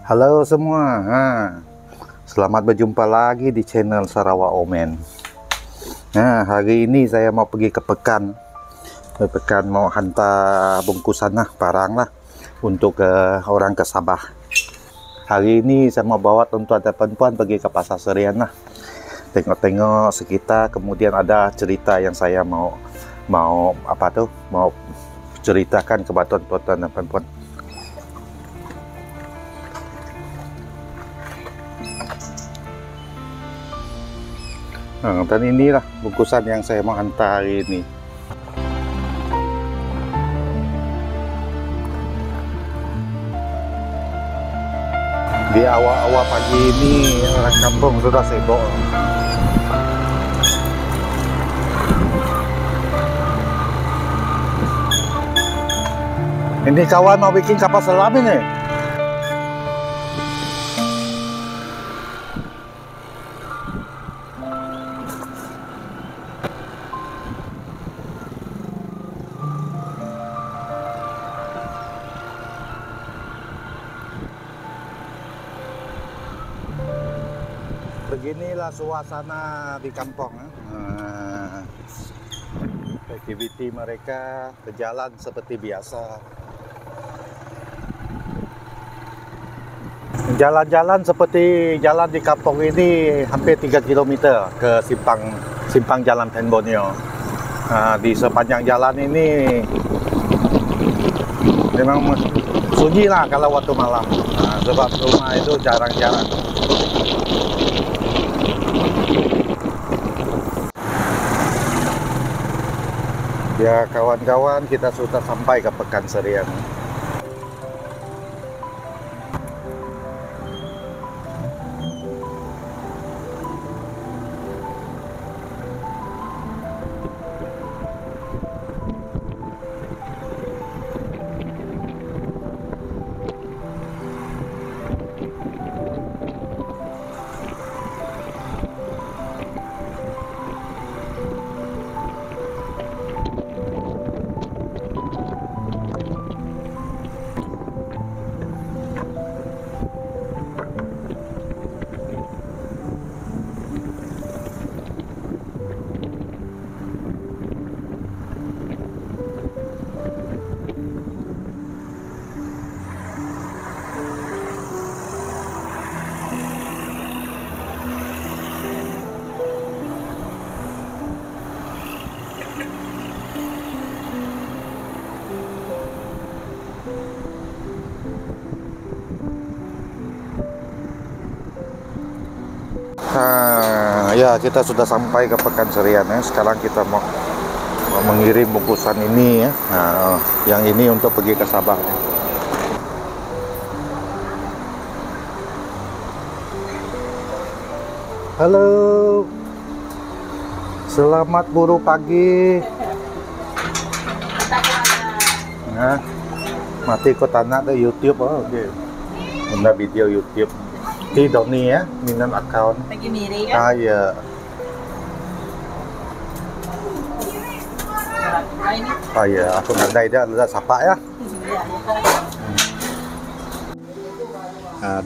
Halo semua, selamat berjumpa lagi di channel Sarawak Omen. Nah, hari ini saya mau pergi ke Pekan. Mau hantar bungkusan barang untuk orang ke Sabah. Hari ini saya mau bawa tuan-tuan dan perempuan pergi ke Pasar Serian tengok-tengok sekitar. Kemudian ada cerita yang saya mau ceritakan kepada tuan-tuan dan perempuan. Dan inilah bungkusan yang saya mau hantar hari ini. Di awal-awal pagi ini orang kampung sudah sibuk. Ini kawan mau bikin kapal selam ini. Beginilah suasana di kampung. Aktiviti mereka berjalan seperti biasa. Jalan-jalan seperti jalan di kampung ini hampir 3 km ke simpang Jalan Ten Borneo. Di sepanjang jalan ini memang sunyi lah kalau waktu malam. Sebab rumah itu jarang-jarang. Ya kawan-kawan, kita sudah sampai ke Pekan Serian. Ya kita sudah sampai ke Pekan Serian ya. Sekarang kita mau mengirim bungkusan ini ya. Yang ini untuk pergi ke Sabah. Halo, selamat buruh pagi. Mati ko tanak ke YouTube. Okay. Benda video YouTube. Di Doni ya, minum account. Lagi miri kan? Ya. Ya, aku ngandai dia ada sapa ya.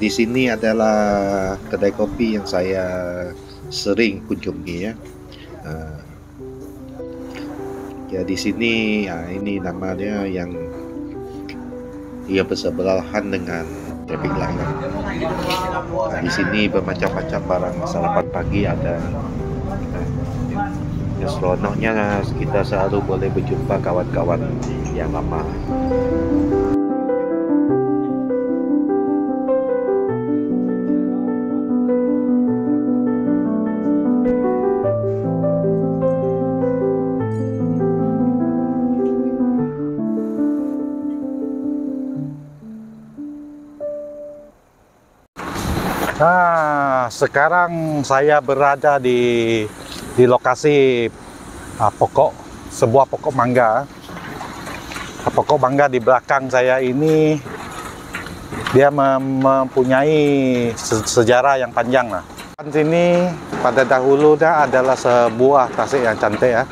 Di sini adalah kedai kopi yang saya sering kunjungi ya. Ya di sini ini namanya yang bersebelahan dengan traffic light. Di sini bermacam-macam barang sarapan pagi ada. Seronoknya kita selalu boleh berjumpa kawan-kawan yang lama. Sekarang saya berada di lokasi sebuah pokok mangga. Pokok mangga di belakang saya ini dia mempunyai sejarah yang panjang lah. Di sini pada dahulu adalah sebuah tasik yang cantik ya.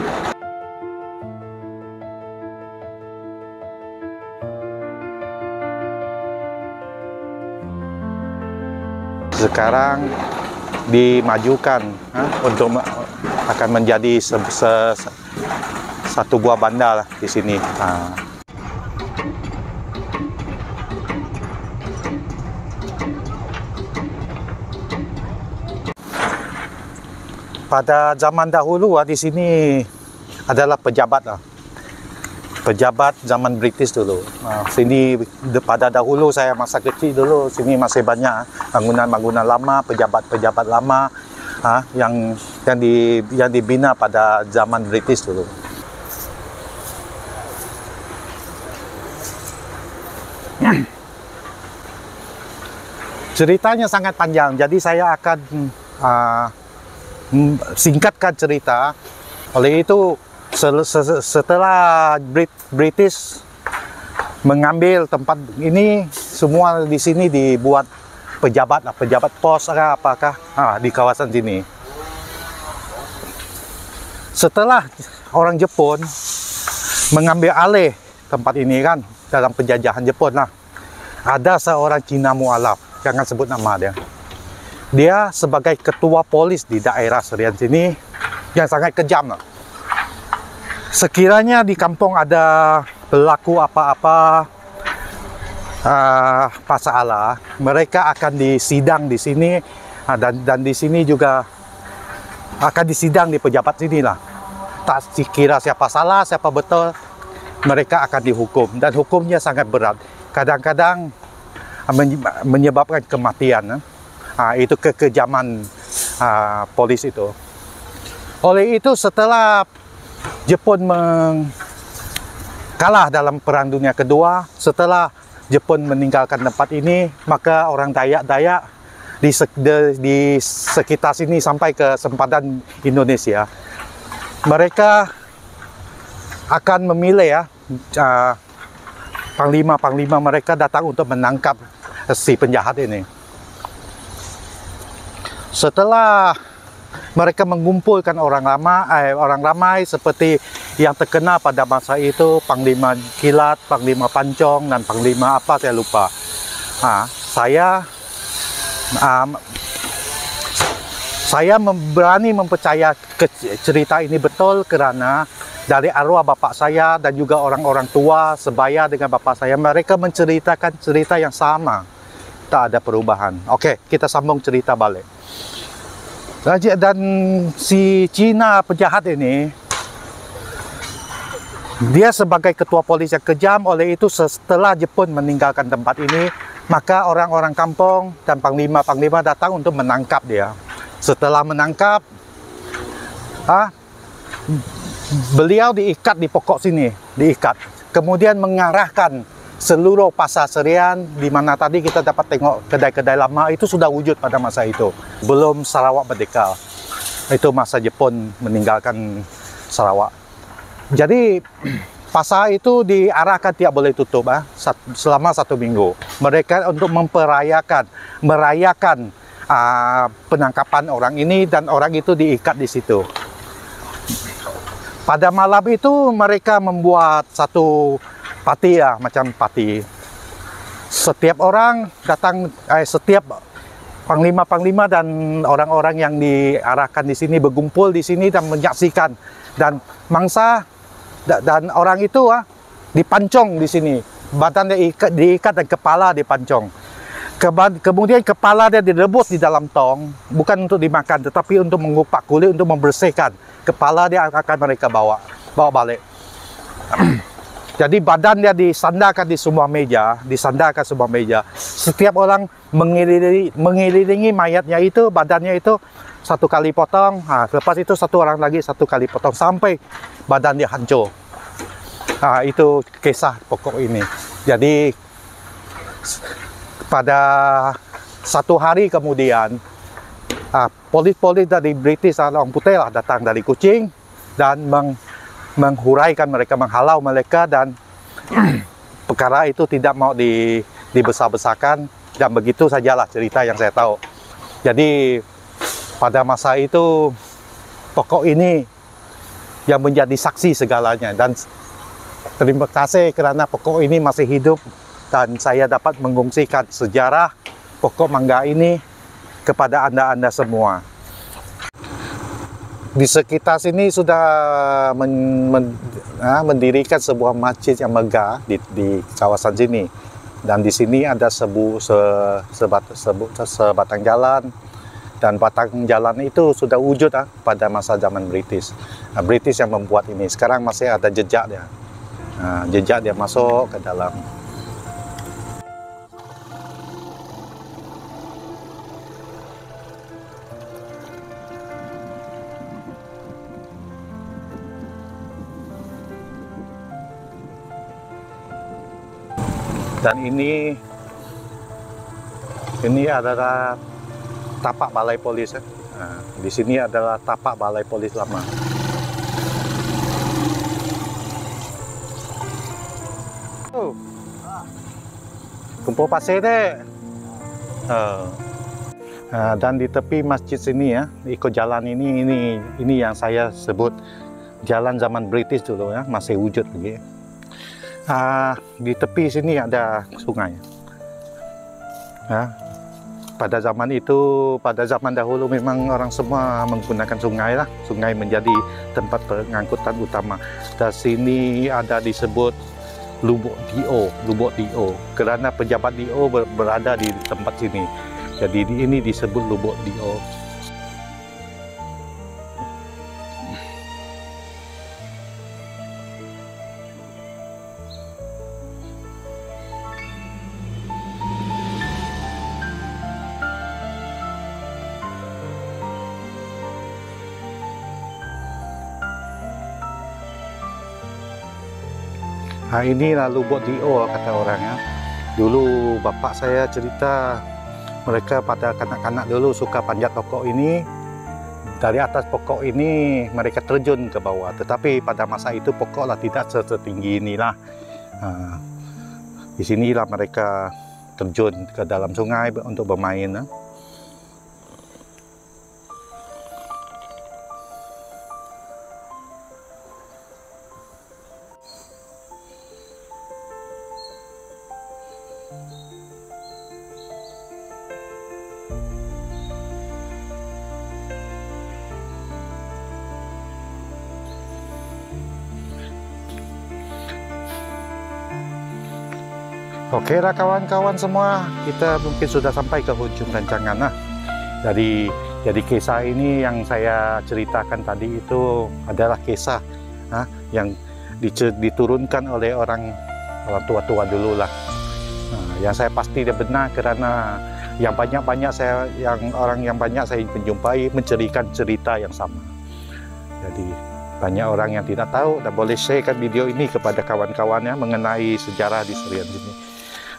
sekarang dimajukan untuk akan menjadi satu buah bandar di sini. Pada zaman dahulu di sini adalah pejabat pejabat zaman British dulu. Sini pada dahulu saya masa kecil dulu sini masih banyak bangunan-bangunan lama, pejabat-pejabat lama yang dibina pada zaman British dulu. Ceritanya sangat panjang, jadi saya akan singkatkan cerita. Oleh itu setelah British mengambil tempat ini, semua di sini dibuat pejabat pos apakah di kawasan sini. Setelah orang Jepun mengambil alih tempat ini kan dalam penjajahan Jepun ada seorang Cina mualaf, jangan sebut nama dia. Dia sebagai ketua polis di daerah Serian sini yang sangat kejam. Sekiranya di kampung ada berlaku apa-apa masalah, mereka akan disidang di sini dan di sini juga akan disidang di pejabat sini lah. Tak dikira siapa salah, siapa betul, mereka akan dihukum dan hukumnya sangat berat. Kadang-kadang menyebabkan kematian. Itu kekejaman polis itu. Oleh itu setelah Jepun kalah dalam Perang Dunia Kedua, setelah Jepun meninggalkan tempat ini, maka orang Dayak-Dayak di sekitar sini sampai ke sempadan Indonesia, mereka akan memilih panglima-panglima mereka datang untuk menangkap si penjahat ini. Setelah mereka mengumpulkan orang ramai seperti yang terkenal pada masa itu, Panglima Kilat, Panglima Pancong, dan Panglima apa saya lupa. Saya berani mempercaya cerita ini betul karena dari arwah bapak saya dan juga orang-orang tua sebaya dengan bapak saya, mereka menceritakan cerita yang sama. Tak ada perubahan. Oke, kita sambung cerita balik. Dan si Cina penjahat ini, dia sebagai ketua polis yang kejam. Oleh itu setelah Jepun meninggalkan tempat ini, maka orang-orang kampung dan panglima-panglima datang untuk menangkap dia. Setelah menangkap, beliau diikat di pokok sini, diikat. Kemudian mengarahkan seluruh pasar Serian, di mana tadi kita dapat tengok kedai-kedai lama itu sudah wujud pada masa itu. Belum Sarawak merdeka. Itu masa Jepun meninggalkan Sarawak. Jadi pasar itu diarahkan tidak boleh tutup selama 1 minggu. Mereka untuk merayakan penangkapan orang ini, dan orang itu diikat di situ. Pada malam itu mereka membuat satu parti macam parti. Setiap orang datang, setiap panglima-panglima dan orang-orang yang diarahkan di sini berkumpul di sini dan menyaksikan, dan mangsa dan orang itu dipancong di sini, badan dia diikat dan kepala dipancong. Kemudian kepala dia direbus di dalam tong, bukan untuk dimakan tetapi untuk mengupak kulit, untuk membersihkan. Kepala dia akan mereka bawa balik. Jadi badan dia disandarkan di sebuah meja, Setiap orang mengelilingi mayatnya itu, badannya itu 1 kali potong. Lepas itu 1 orang lagi 1 kali potong sampai badan dia hancur. Itu kisah pokok ini. Jadi pada 1 hari kemudian, polis-polis dari British, orang putih datang dari Kuching dan menghuraikan mereka, menghalau mereka, dan perkara itu tidak mau dibesar-besarkan, dan begitu sajalah cerita yang saya tahu. Jadi pada masa itu pokok ini yang menjadi saksi segalanya, dan terima kasih kerana pokok ini masih hidup dan saya dapat mengungsikan sejarah pokok mangga ini kepada Anda semua. Di sekitar sini sudah mendirikan sebuah masjid yang megah di kawasan sini. Dan di sini ada sebatang jalan, dan batang jalan itu sudah wujud pada masa zaman British. British yang membuat ini. Sekarang masih ada jejak dia. Jejak dia masuk ke dalam. Dan ini adalah tapak balai polis. Di sini adalah tapak balai polis lama. Kumpul pasir deh. Dan di tepi masjid sini ikut jalan ini yang saya sebut jalan zaman British dulu masih wujud lagi. Di tepi sini ada sungai. Pada zaman dahulu memang orang semua menggunakan sungai lah. Sungai menjadi tempat pengangkutan utama. Dan sini ada disebut Lubuk Dio, kerana pejabat Dio berada di tempat sini. Jadi ini disebut Lubuk Dio. Inilah Lubuk Dio kata orangnya. Dulu bapak saya cerita mereka pada kanak-kanak dulu suka panjat pokok ini. Dari atas pokok ini mereka terjun ke bawah. Tetapi pada masa itu pokoklah tidak setinggi inilah. Di sinilah mereka terjun ke dalam sungai untuk bermain. Oke lah kawan-kawan semua, kita mungkin sudah sampai ke ujung rancangan. Jadi kisah ini yang saya ceritakan tadi itu adalah kisah yang diturunkan oleh orang tua-tua dulu lah. Yang saya pasti dia benar karena orang yang banyak saya menjumpai menceritakan cerita yang sama. Jadi banyak orang yang tidak tahu dan boleh sharekan video ini kepada kawan-kawannya mengenai sejarah di Serian sini.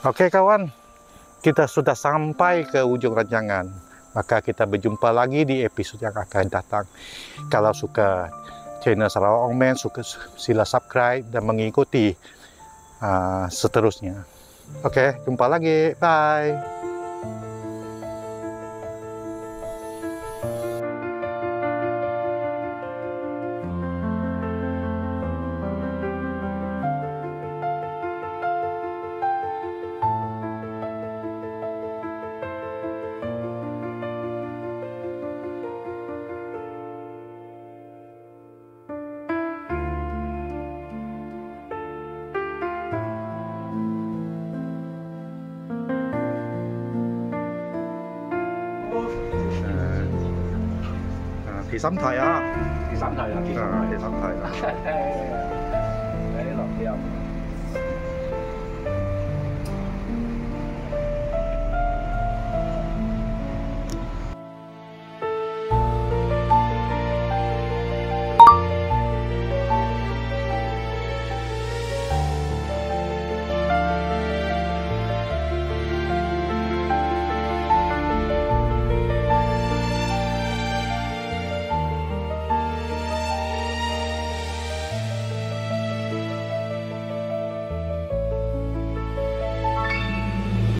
Oke kawan, kita sudah sampai ke ujung rancangan. Maka kita berjumpa lagi di episode yang akan datang. Kalau suka channel Sarawak Ongmen, sila subscribe dan mengikuti seterusnya. Oke, jumpa lagi. Bye. Thì sắm thời á. Thì sắm thời là Thì sắm thời. đấy là điều